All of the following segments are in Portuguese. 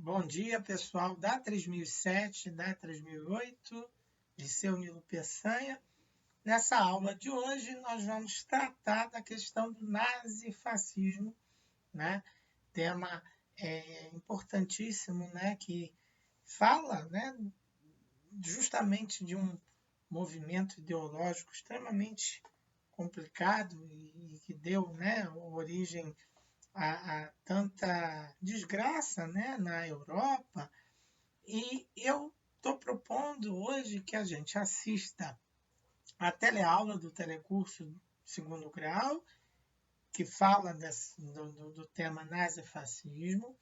Bom dia, pessoal da 3007, da 3008, Liceu Nilo Peçanha. Nessa aula de hoje, nós vamos tratar da questão do nazifascismo, né? Tema importantíssimo, né? Que fala, né? Justamente de um movimento ideológico extremamente complicado e que deu, né? Origem a tanta desgraça, né, na Europa. E eu estou propondo hoje que a gente assista a teleaula do telecurso segundo grau, que fala do tema nazifascismo,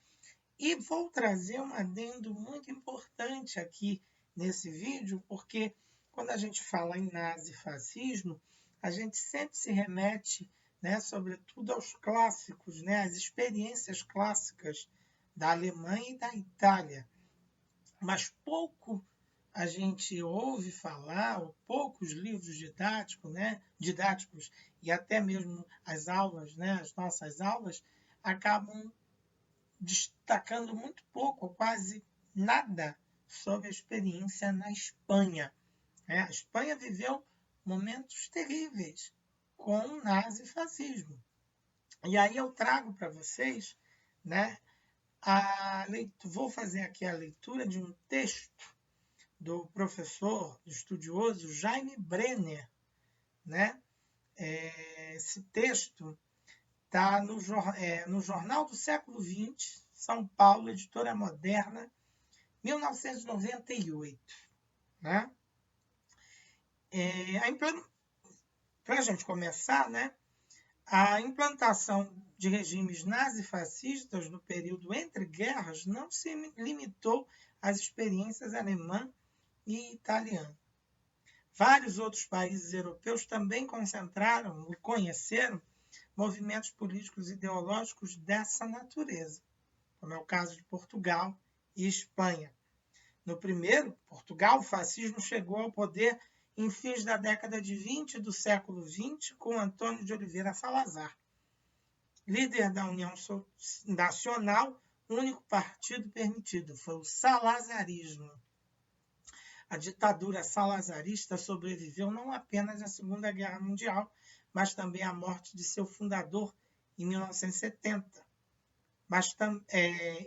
e vou trazer um adendo muito importante aqui nesse vídeo, porque quando a gente fala em nazifascismo, a gente sempre se remete, né, sobretudo aos clássicos, né, às experiências clássicas da Alemanha e da Itália. Mas pouco a gente ouve falar, ou poucos livros didáticos e até mesmo as aulas, né, as nossas aulas, acabam destacando muito pouco, quase nada, sobre a experiência na Espanha. A Espanha viveu momentos terríveis com o nazifascismo. E aí eu trago para vocês, né, vou fazer aqui a leitura de um texto do professor, do estudioso Jaime Brenner, né? Esse texto está no Jornal do Século XX, São Paulo, Editora Moderna, 1998. Né? Para a gente começar, né? A implantação de regimes nazifascistas no período entre guerras não se limitou às experiências alemã e italiana. Vários outros países europeus também concentraram e conheceram movimentos políticos e ideológicos dessa natureza, como é o caso de Portugal e Espanha. No primeiro, Portugal, o fascismo chegou ao poder em fins da década de 20 do século XX, com Antônio de Oliveira Salazar. Líder da União Nacional, o único partido permitido foi o salazarismo. A ditadura salazarista sobreviveu não apenas à Segunda Guerra Mundial, mas também à morte de seu fundador em 1970.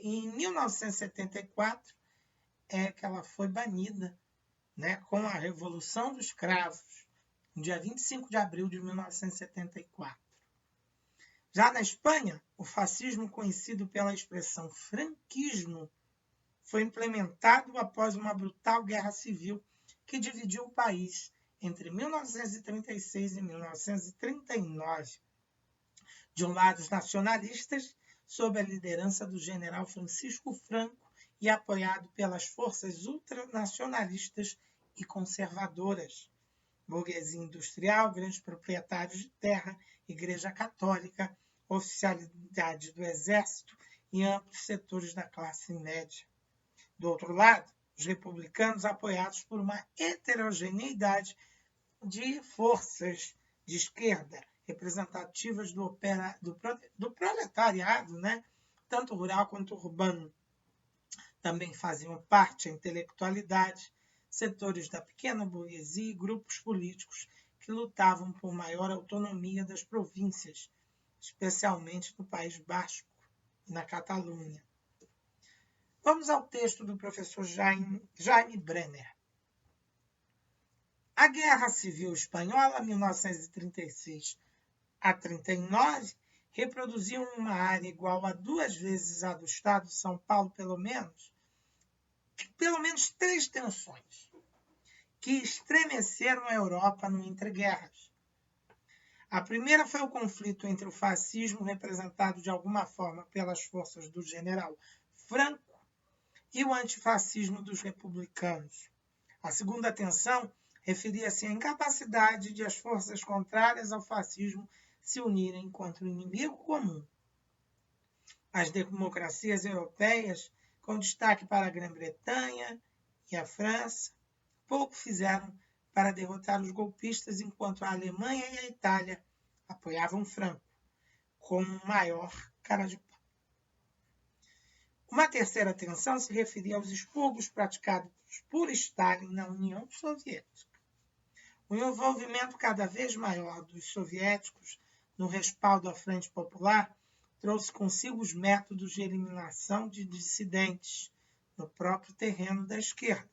Em 1974 que ela foi banida, né, com a Revolução dos Cravos, no dia 25 de abril de 1974. Já na Espanha, o fascismo, conhecido pela expressão franquismo, foi implementado após uma brutal guerra civil que dividiu o país entre 1936 e 1939. De um lado, os nacionalistas, sob a liderança do general Francisco Franco e apoiado pelas forças ultranacionalistas e conservadoras, burguesia industrial, grandes proprietários de terra, Igreja Católica, oficialidade do Exército e amplos setores da classe média. Do outro lado, os republicanos, apoiados por uma heterogeneidade de forças de esquerda, representativas do proletariado, né? Tanto rural quanto urbano. Também faziam parte a intelectualidade, setores da pequena burguesia e grupos políticos que lutavam por maior autonomia das províncias, especialmente no País Basco e na Catalunha. Vamos ao texto do professor Jaime Brenner. A Guerra Civil Espanhola, 1936 a 39, reproduziu uma área igual a 2 vezes a do estado de São Paulo, pelo menos 3 tensões que estremeceram a Europa no entreguerras. A primeira foi o conflito entre o fascismo, representado de alguma forma pelas forças do general Franco, e o antifascismo dos republicanos. A segunda tensão referia-se à incapacidade de as forças contrárias ao fascismo se unirem contra o inimigo comum. As democracias europeias, com destaque para a Grã-Bretanha e a França, pouco fizeram para derrotar os golpistas, enquanto a Alemanha e a Itália apoiavam Franco, com maior cara de pau. Uma terceira tensão se referia aos expurgos praticados por Stalin na União Soviética. O envolvimento cada vez maior dos soviéticos no respaldo à Frente Popular trouxe consigo os métodos de eliminação de dissidentes no próprio terreno da esquerda,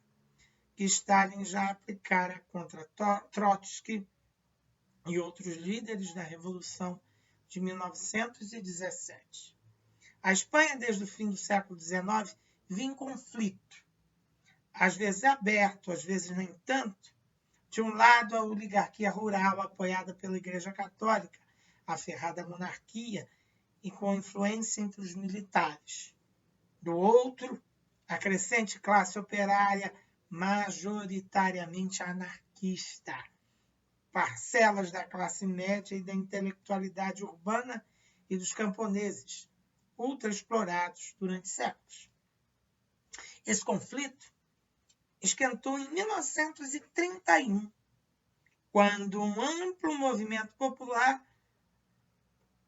que Stalin já aplicara contra Trotsky e outros líderes da Revolução de 1917. A Espanha, desde o fim do século XIX, vinha em conflito, às vezes aberto, às vezes nem tanto. De um lado, a oligarquia rural, apoiada pela Igreja Católica, aferrada à monarquia e com influência entre os militares. Do outro, a crescente classe operária, majoritariamente anarquista, parcelas da classe média e da intelectualidade urbana e dos camponeses, ultraexplorados durante séculos. Esse conflito esquentou em 1931, quando um amplo movimento popular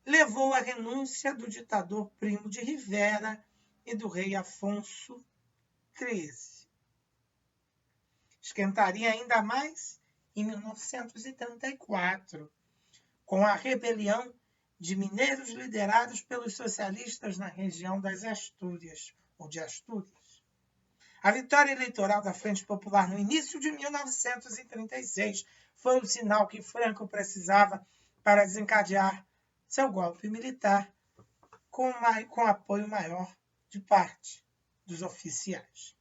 levou à renúncia do ditador Primo de Rivera e do rei Afonso XIII. Esquentaria ainda mais em 1934, com a rebelião de mineiros liderados pelos socialistas na região das Astúrias, ou de Astúrias. A vitória eleitoral da Frente Popular no início de 1936 foi o sinal que Franco precisava para desencadear seu golpe militar com apoio maior de parte dos oficiais.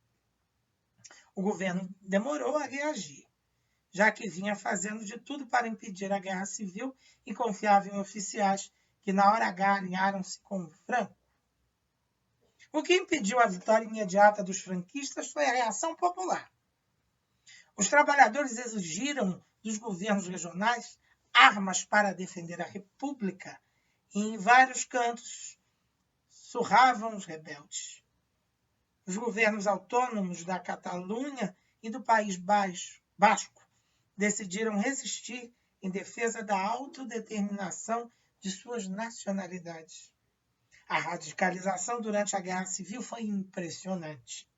O governo demorou a reagir, já que vinha fazendo de tudo para impedir a guerra civil e confiava em oficiais que na hora H alinharam-se com Franco. O que impediu a vitória imediata dos franquistas foi a reação popular. Os trabalhadores exigiram dos governos regionais armas para defender a República e em vários cantos surravam os rebeldes. Os governos autônomos da Catalunha e do País Basco decidiram resistir em defesa da autodeterminação de suas nacionalidades. A radicalização durante a Guerra Civil foi impressionante.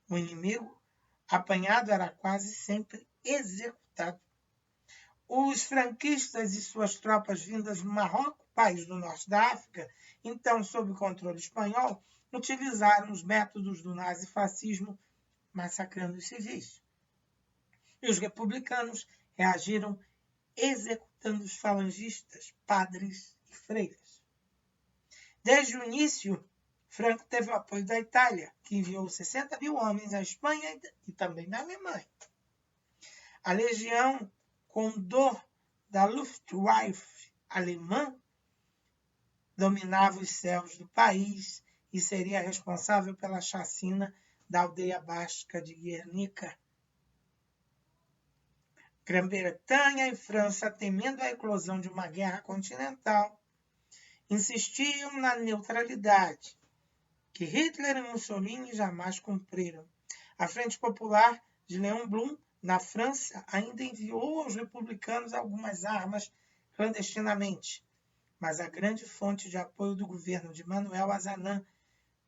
O inimigo apanhado era quase sempre executado. Os franquistas e suas tropas vindas do Marrocos, país do norte da África, então sob controle espanhol, utilizaram os métodos do nazifascismo, massacrando os civis. E os republicanos reagiram executando os falangistas, padres e freiras. Desde o início, Franco teve o apoio da Itália, que enviou 60 mil homens à Espanha e também na Alemanha. A Legião Condor da Luftwaffe alemã dominava os céus do país e seria responsável pela chacina da aldeia basca de Guernica. Grã-Bretanha e França, temendo a eclosão de uma guerra continental, insistiam na neutralidade, que Hitler e Mussolini jamais cumpriram. A Frente Popular de Léon Blum, na França, ainda enviou aos republicanos algumas armas clandestinamente, mas a grande fonte de apoio do governo de Manuel Azaña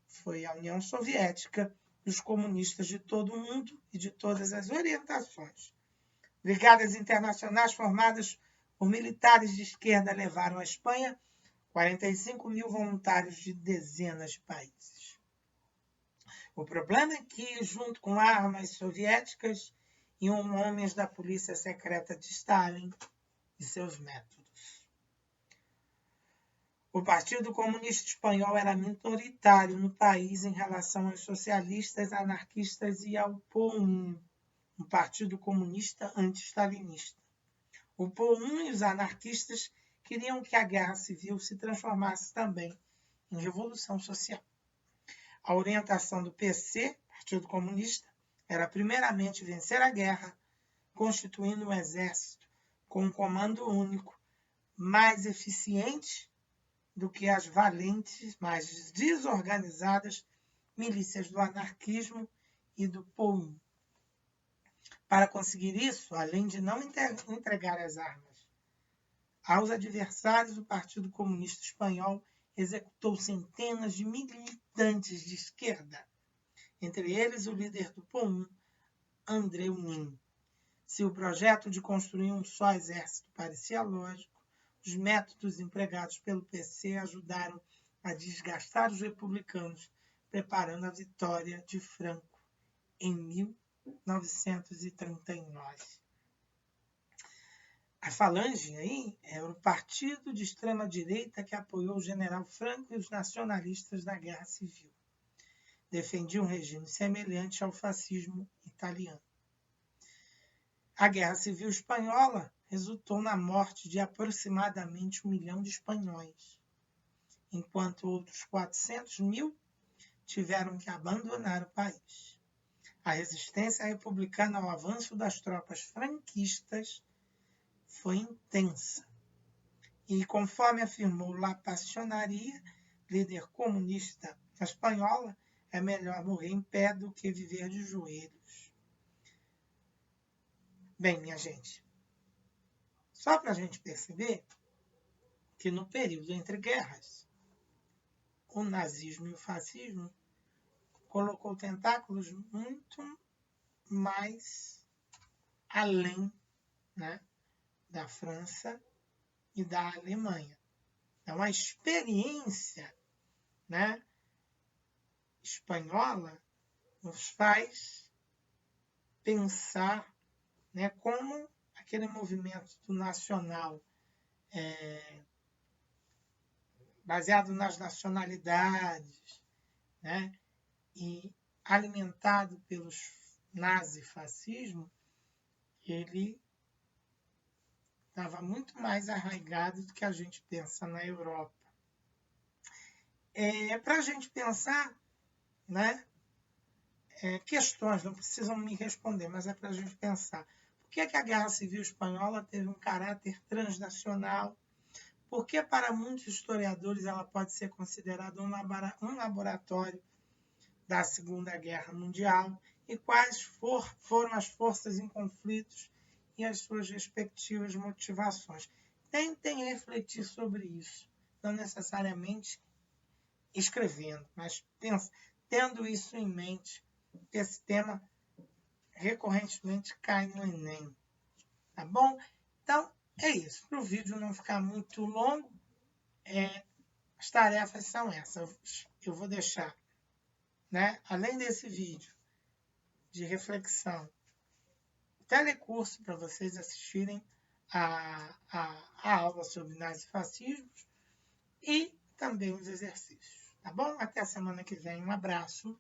foi a União Soviética e os comunistas de todo o mundo e de todas as orientações. Brigadas internacionais formadas por militares de esquerda levaram à Espanha 45 mil voluntários de dezenas de países. O problema é que, junto com armas soviéticas, iam homens da polícia secreta de Stalin e seus métodos. O Partido Comunista Espanhol era minoritário no país em relação aos socialistas, anarquistas e ao POUM, um partido comunista anti-stalinista. O POUM e os anarquistas queriam que a guerra civil se transformasse também em revolução social. A orientação do PC, Partido Comunista, era primeiramente vencer a guerra, constituindo um exército com um comando único, mais eficiente do que as valentes, mais desorganizadas milícias do anarquismo e do POUM. Para conseguir isso, além de não entregar as armas aos adversários, o Partido Comunista Espanhol executou centenas de militantes de esquerda, entre eles o líder do POUM, André Unin. Se o projeto de construir um só exército parecia lógico, os métodos empregados pelo PC ajudaram a desgastar os republicanos, preparando a vitória de Franco em 1939. A Falange aí era o partido de extrema-direita que apoiou o general Franco e os nacionalistas na Guerra Civil. Defendia um regime semelhante ao fascismo italiano. A Guerra Civil Espanhola resultou na morte de aproximadamente 1 milhão de espanhóis, enquanto outros 400 mil tiveram que abandonar o país. A resistência republicana ao avanço das tropas franquistas foi intensa. E, conforme afirmou La Passionaria, líder comunista espanhola, é melhor morrer em pé do que viver de joelhos. Bem, minha gente, só para a gente perceber que no período entre guerras, o nazismo e o fascismo colocou tentáculos muito mais além, né, da França e da Alemanha. Então, a experiência, né, espanhola nos faz pensar, né, como aquele movimento do nacional baseado nas nacionalidades, né, e alimentado pelos nazifascismo, ele estava muito mais arraigado do que a gente pensa na Europa. Para a gente pensar, né, questões, não precisam me responder, mas é para a gente pensar. Por que a Guerra Civil Espanhola teve um caráter transnacional? Por que, para muitos historiadores, ela pode ser considerada um laboratório da Segunda Guerra Mundial? E quais foram as forças em conflitos e as suas respectivas motivações? Tentem refletir sobre isso, não necessariamente escrevendo, mas tendo isso em mente, porque esse tema recorrentemente cai no Enem. Tá bom? Então, é isso. Para o vídeo não ficar muito longo, as tarefas são essas. Eu vou deixar, né, além desse vídeo de reflexão, telecurso para vocês assistirem a aula sobre nazifascismos e também os exercícios. Tá bom? Até a semana que vem. Um abraço.